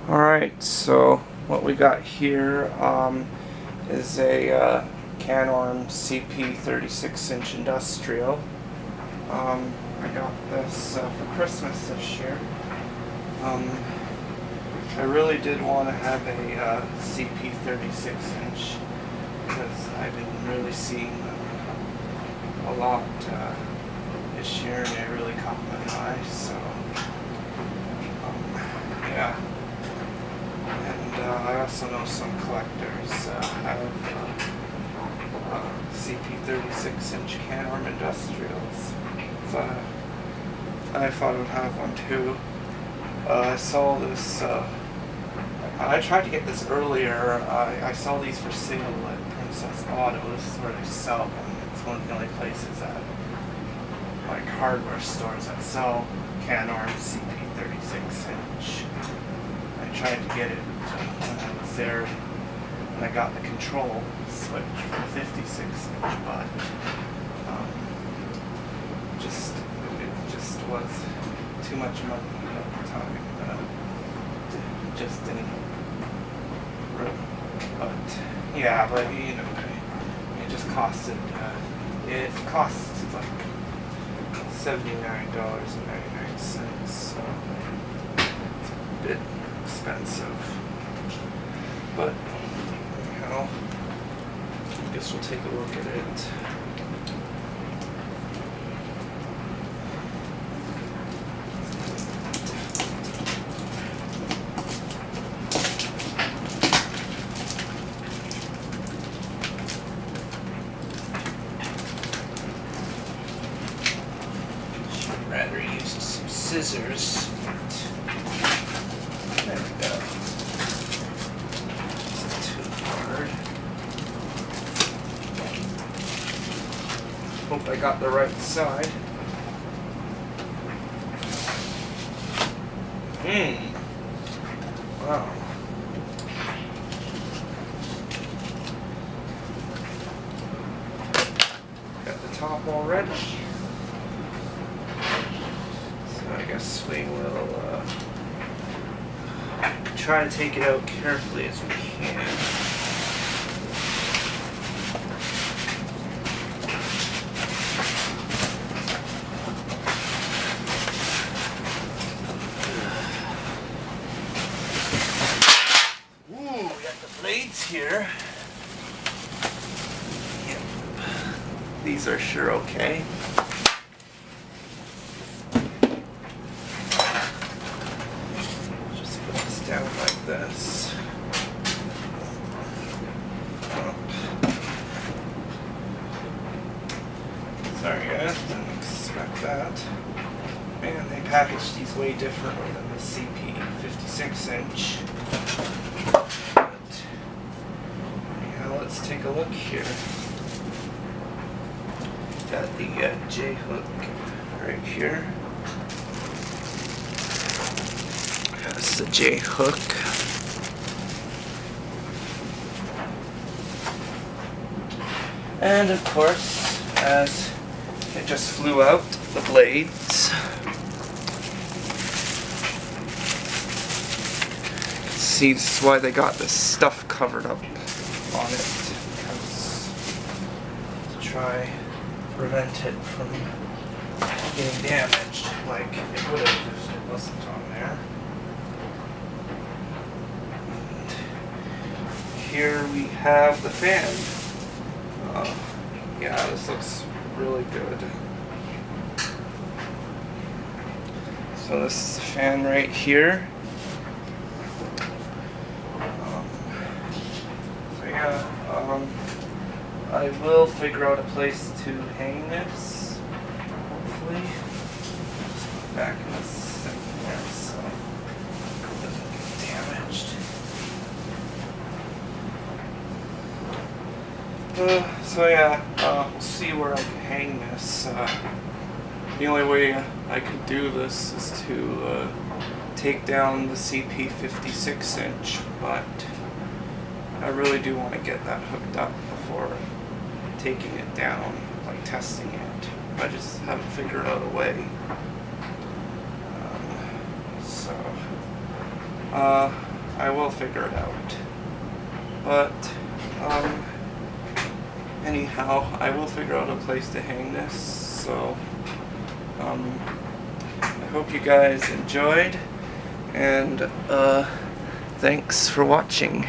Alright, so what we got here is a Canarm CP36 inch industrial. I got this for Christmas this year. I really did want to have a CP36 inch because I've been really seeing them a lot this year, and they really caught my eye. So yeah. And I also know some collectors have CP36 inch Canarm industrials. So I thought I would have one too. I saw this, I tried to get this earlier. I saw these for sale at Princess Auto. This is where they sell them. It's one of the only places that, like, hardware stores that sell Canarm CP36 inch. I tried to get it when I was there, and I got the control switch for 56 inch, but it just was too much money at the time. Just didn't really, but yeah, but you know, it just costed, it costs like $79.99, so it's a bit expensive, but anyhow, I guess we'll take a look at it. Should rather use some scissors. There we go. It's too hard. Hope I got the right side. Wow. Got the top already. So I guess we will try to take it out carefully as we can. Ooh, we got the blades here. Yep. These are sure okay. Down like this. Oh. Sorry guys, didn't expect that. Man, they packaged these way differently than the CP56 inch. But yeah, let's take a look here. Got the J hook right here. That's the J hook. And of course, as it just flew out, the blades. See, this is why they got this stuff covered up on it, because to try prevent it from getting damaged like it would have if it wasn't on there. Here we have the fan. Yeah, this looks really good. So this is the fan right here. So yeah, I will figure out a place to hang this, hopefully. Just put it back in the sink there so it doesn't get damaged. So yeah, we'll see where I can hang this. The only way I could do this is to take down the CP56 inch, but I really do want to get that hooked up before taking it down, like testing it. I just haven't figured out a way. I will figure it out. But, anyhow, I will figure out a place to hang this, so, I hope you guys enjoyed, and, thanks for watching.